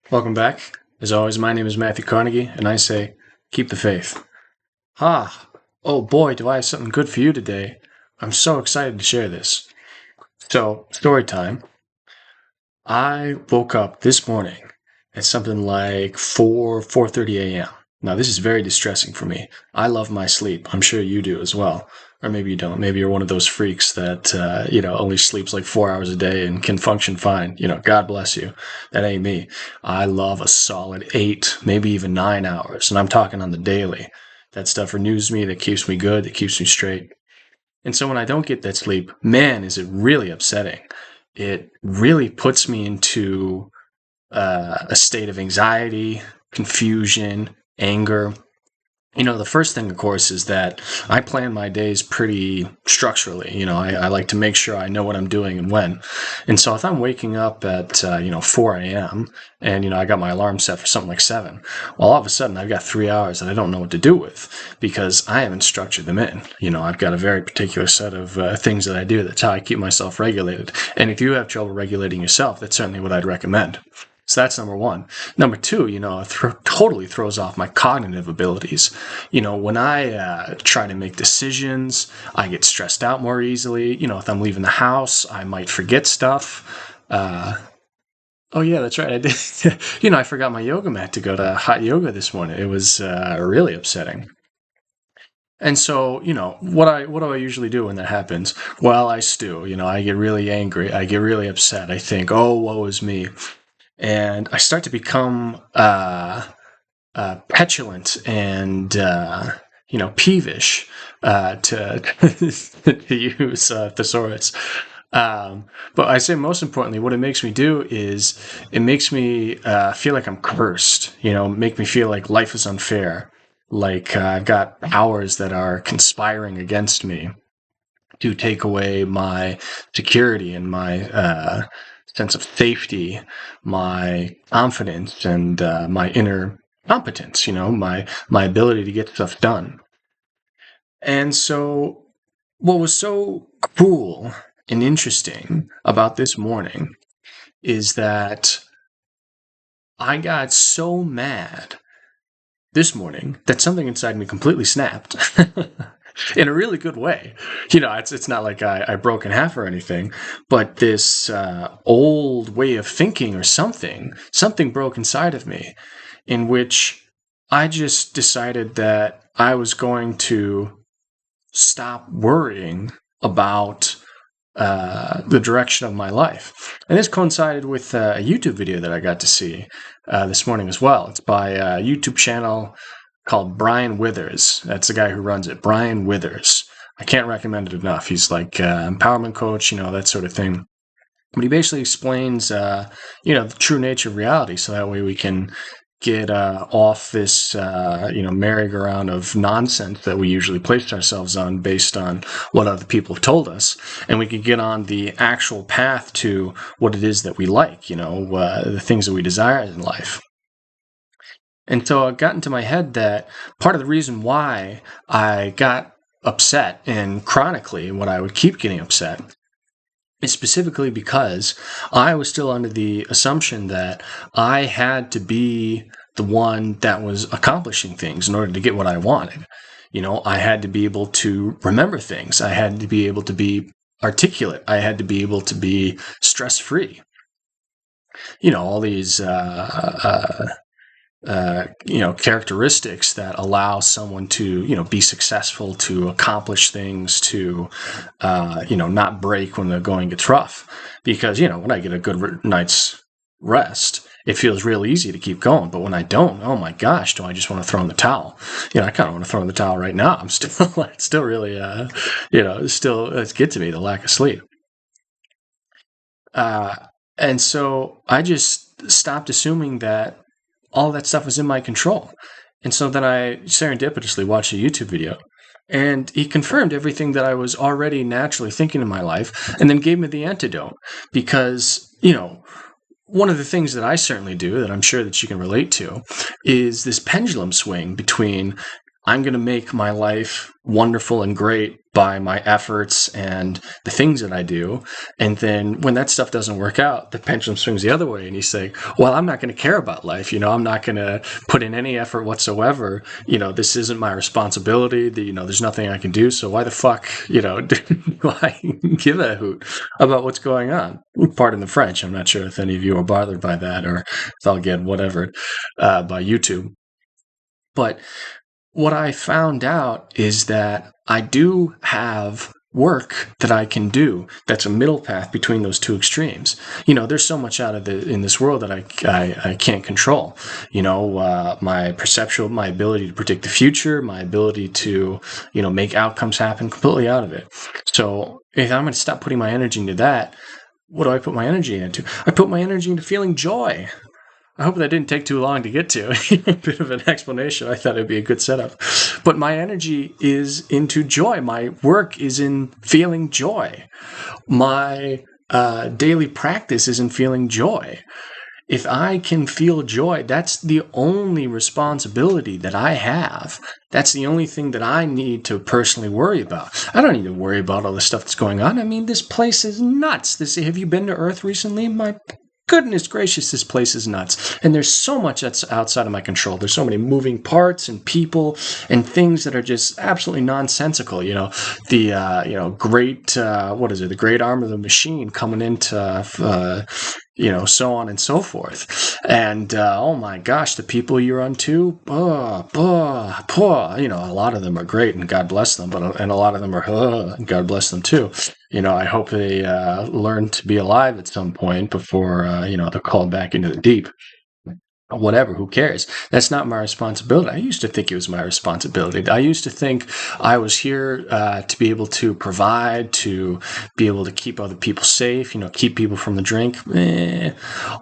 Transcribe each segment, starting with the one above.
Welcome back. As always, my name is Matthew Carnegie, and I say, keep the faith. Ha! Oh boy, do I have something good for you today. I'm so excited to share this. So, story time. I woke up this morning at something like 4:30 a.m. Now, this is very distressing for me. I love my sleep. I'm sure you do as well. Or maybe you don't. Maybe you're one of those freaks that, only sleeps like 4 hours a day and can function fine. God bless you. That ain't me. I love a solid 8, maybe even 9 hours. And I'm talking on the daily. That stuff renews me, that keeps me good, that keeps me straight. And so when I don't get that sleep, man, is it really upsetting. It really puts me into a state of anxiety, confusion, anger. The first thing, of course, is that I plan my days pretty structurally. I like to make sure I know what I'm doing and when. And so if I'm waking up at, 4 a.m. and, I got my alarm set for something like 7, well, all of a sudden I've got 3 hours that I don't know what to do with because I haven't structured them in. I've got a very particular set of things that I do. That's how I keep myself regulated. And if you have trouble regulating yourself, that's certainly what I'd recommend. So that's number one. Number two, it totally throws off my cognitive abilities. When I try to make decisions, I get stressed out more easily. If I'm leaving the house, I might forget stuff. Oh, yeah, that's right. I did. I forgot my yoga mat to go to hot yoga this morning. It was really upsetting. And so, what do I usually do when that happens? Well, I stew. I get really angry. I get really upset. I think, oh, woe is me. And I start to become petulant and peevish to use thesaurus. But I say most importantly, what it makes me do is it makes me feel like I'm cursed. Make me feel like life is unfair, like I've got powers that are conspiring against me to take away my security and my sense of safety, my confidence, and my inner competence, my ability to get stuff done. And so what was so cool and interesting about this morning is that I got so mad this morning that something inside me completely snapped. In a really good way. It's not like I broke in half or anything, but this old way of thinking or something broke inside of me, in which I just decided that I was going to stop worrying about the direction of my life. And this coincided with a YouTube video that I got to see this morning as well. It's by a YouTube channel called Brian Withers. That's the guy who runs it, Brian Withers. I can't recommend it enough. He's like empowerment coach, that sort of thing. But he basically explains, the true nature of reality, so that way we can get off this, merry-go-round of nonsense that we usually place ourselves on based on what other people have told us, and we can get on the actual path to what it is that we like, the things that we desire in life. And so it got into my head that part of the reason why I got upset, and chronically what I would keep getting upset, is specifically because I was still under the assumption that I had to be the one that was accomplishing things in order to get what I wanted. I had to be able to remember things. I had to be able to be articulate. I had to be able to be stress-free. All these characteristics that allow someone to, be successful, to accomplish things, to, not break when the going gets rough. Because, when I get a good night's rest, it feels real easy to keep going. But when I don't, oh my gosh, do I just want to throw in the towel? I kind of want to throw in the towel right now. I'm still really, it's get to me, the lack of sleep. And so I just stopped assuming that all that stuff was in my control. And so then I serendipitously watched a YouTube video, and he confirmed everything that I was already naturally thinking in my life, and then gave me the antidote. Because, one of the things that I certainly do, that I'm sure that you can relate to, is this pendulum swing between I'm going to make my life wonderful and great by my efforts and the things that I do. And then when that stuff doesn't work out, the pendulum swings the other way and you say, well, I'm not going to care about life. I'm not going to put in any effort whatsoever. This isn't my responsibility. There's nothing I can do. So why the fuck, do I give a hoot about what's going on? Pardon the French. I'm not sure if any of you are bothered by that or if I'll get whatever by YouTube. But what I found out is that I do have work that I can do that's a middle path between those two extremes. There's so much in this world that I can't control. My perceptual, my ability to predict the future, my ability to, make outcomes happen, completely out of it. So if I'm going to stop putting my energy into that, what do I put my energy into? I put my energy into feeling joy. I hope that didn't take too long to get to. A bit of an explanation. I thought it'd be a good setup. But my energy is into joy. My work is in feeling joy. My daily practice is in feeling joy. If I can feel joy, that's the only responsibility that I have. That's the only thing that I need to personally worry about. I don't need to worry about all the stuff that's going on. I mean, this place is nuts. Have you been to Earth recently? My goodness gracious, this place is nuts. And there's so much that's outside of my control. There's so many moving parts and people and things that are just absolutely nonsensical. The great arm of the machine coming into, so on and so forth. And, oh my gosh, the people you run to, a lot of them are great and God bless them, and a lot of them are, and God bless them too. I hope they learn to be alive at some point before, they're called back into the deep. Whatever, who cares? That's not my responsibility. I used to think it was my responsibility. I used to think I was here to be able to provide, to be able to keep other people safe, keep people from the drink.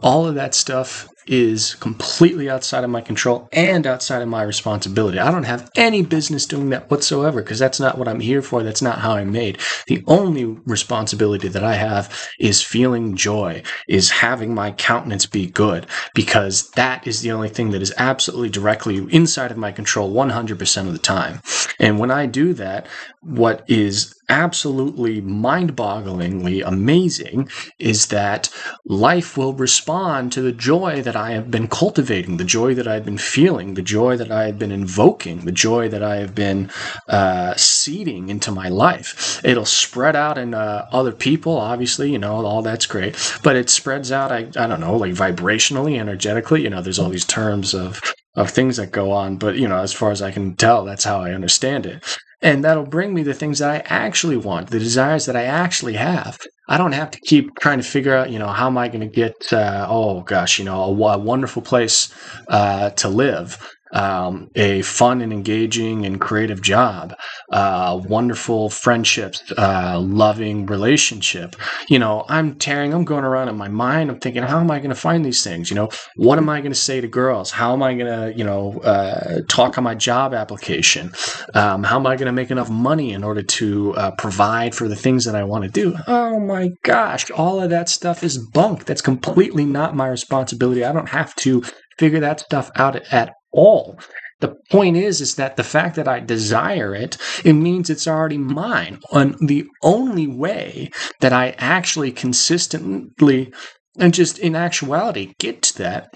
All of that stuff is completely outside of my control and outside of my responsibility. I don't have any business doing that whatsoever because that's not what I'm here for. That's not how I'm made. The only responsibility that I have is feeling joy, is having my countenance be good, because that is the only thing that is absolutely directly inside of my control 100% of the time. And when I do that, what is absolutely mind-bogglingly amazing is that life will respond to the joy that I have been cultivating, the joy that I've been feeling, the joy that I have been invoking, the joy that I have been seeding into my life. It'll spread out in other people, obviously, all that's great, but it spreads out, I don't know, like vibrationally, energetically, there's all these terms of things that go on, but, as far as I can tell, that's how I understand it. And that'll bring me the things that I actually want, the desires that I actually have. I don't have to keep trying to figure out, how am I going to get, a wonderful place to live, a fun and engaging and creative job, wonderful friendships, loving relationship. I'm going around in my mind. I'm thinking, how am I going to find these things? What am I going to say to girls? How am I going to, talk on my job application? How am I going to make enough money in order to provide for the things that I want to do? Oh my gosh, all of that stuff is bunk. That's completely not my responsibility. I don't have to figure that stuff out at all. The point is that the fact that I desire it, it means it's already mine. And the only way that I actually consistently and just in actuality get to that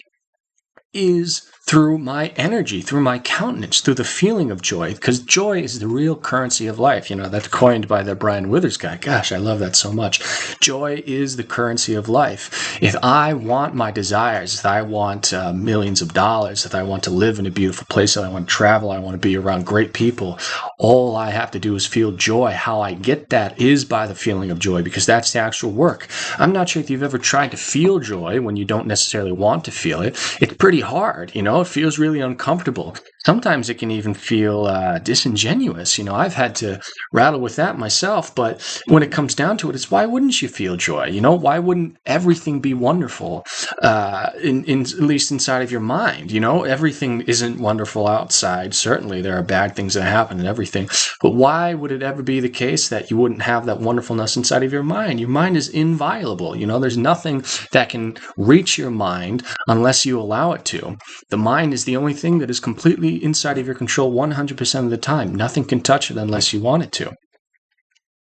is through my energy, through my countenance, through the feeling of joy, because joy is the real currency of life. That's coined by the Brian Withers guy. Gosh, I love that so much. Joy is the currency of life. If I want my desires, if I want millions of dollars, if I want to live in a beautiful place, if I want to travel, I want to be around great people, all I have to do is feel joy. How I get that is by the feeling of joy, because that's the actual work. I'm not sure if you've ever tried to feel joy when you don't necessarily want to feel it. It's pretty hard, it feels really uncomfortable. Sometimes it can even feel disingenuous. I've had to rattle with that myself, but when it comes down to it, it's why wouldn't you feel joy? Why wouldn't everything be wonderful, in at least inside of your mind? Everything isn't wonderful outside. Certainly there are bad things that happen and everything, but why would it ever be the case that you wouldn't have that wonderfulness inside of your mind? Your mind is inviolable. There's nothing that can reach your mind unless you allow it to. The mind is the only thing that is completely completely inside of your control 100% of the time. Nothing can touch it unless you want it to.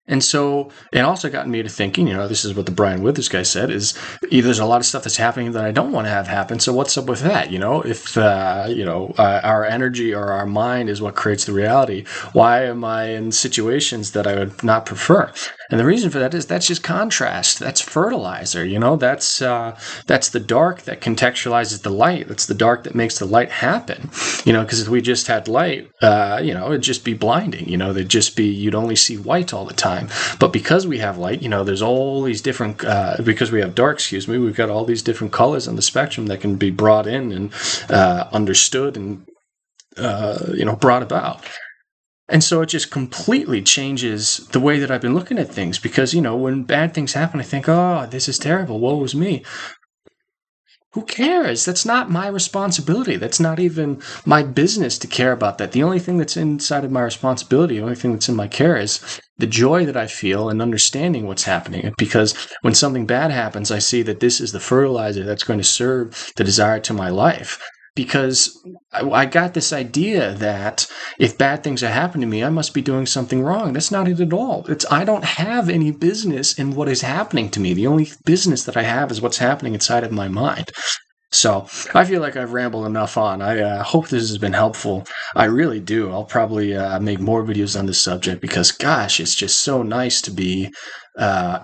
And so it also got me to thinking, this is what the Brian Withers guy said, is there's a lot of stuff that's happening that I don't want to have happen. So what's up with that? If, our energy or our mind is what creates the reality, why am I in situations that I would not prefer? And the reason for that is that's just contrast. That's fertilizer. That's the dark that contextualizes the light. That's the dark that makes the light happen. Because if we just had light, it'd just be blinding. There'd just be, you'd only see white all the time. But because we have light, there's all these different, because we have dark, we've got all these different colors on the spectrum that can be brought in and understood and, brought about. And so it just completely changes the way that I've been looking at things, because, when bad things happen, I think, oh, this is terrible. Woe is me. Who cares? That's not my responsibility. That's not even my business to care about that. The only thing that's inside of my responsibility, the only thing that's in my care is the joy that I feel in understanding what's happening. Because when something bad happens, I see that this is the fertilizer that's going to serve the desire to my life. Because I got this idea that if bad things are happening to me, I must be doing something wrong. That's not it at all. I don't have any business in what is happening to me. The only business that I have is what's happening inside of my mind. So I feel like I've rambled enough on. I hope this has been helpful. I really do. I'll probably make more videos on this subject because, gosh, it's just so nice to be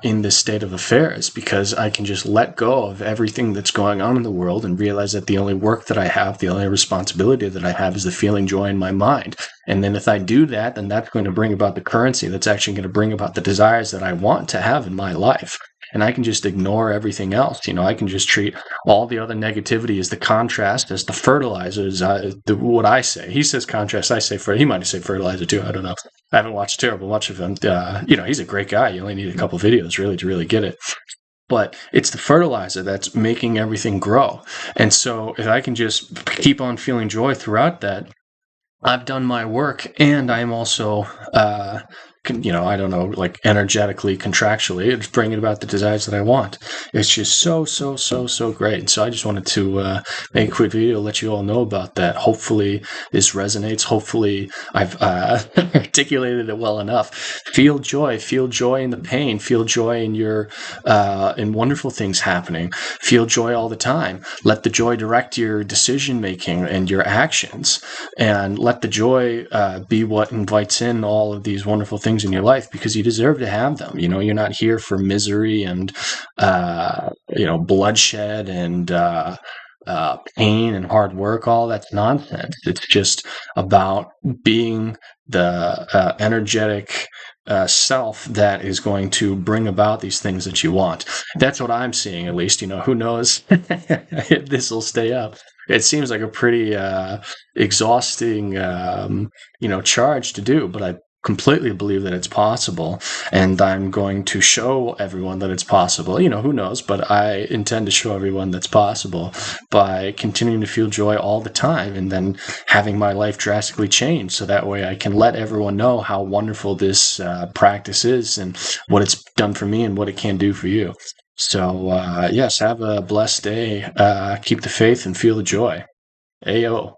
in this state of affairs, because I can just let go of everything that's going on in the world and realize that the only work that I have, the only responsibility that I have is the feeling joy in my mind. And then if I do that, then that's going to bring about the currency that's actually going to bring about the desires that I want to have in my life. And I can just ignore everything else. I can just treat all the other negativity as the contrast, as the fertilizer, what I say. He says contrast, I say he might say fertilizer too. I don't know. I haven't watched terrible much of him. He's a great guy. You only need a couple videos really to really get it. But it's the fertilizer that's making everything grow. And so if I can just keep on feeling joy throughout that, I've done my work, and I am also, like energetically, contractually, it's bringing about the desires that I want. It's just so great. And so I just wanted to make a quick video to let you all know about that. Hopefully this resonates. Hopefully I've articulated it well enough. Feel joy in the pain. Feel joy in your in wonderful things happening. Feel joy all the time. Let the joy direct your decision making and your actions, and let the joy be what invites in all of these wonderful things in your life, because you deserve to have them. You're not here for misery and bloodshed and pain and hard work. All that's nonsense. It's just about being the energetic self that is going to bring about these things that you want. That's what I'm seeing, at least. Who knows if this will stay up. It seems like a pretty exhausting, charge to do, but I completely believe that it's possible, and I'm going to show everyone that it's possible. Who knows, but I intend to show everyone that's possible by continuing to feel joy all the time, and then having my life drastically change, so that way I can let everyone know how wonderful this practice is and what it's done for me and what it can do for you. So yes, have a blessed day, keep the faith and feel the joy. Ayo.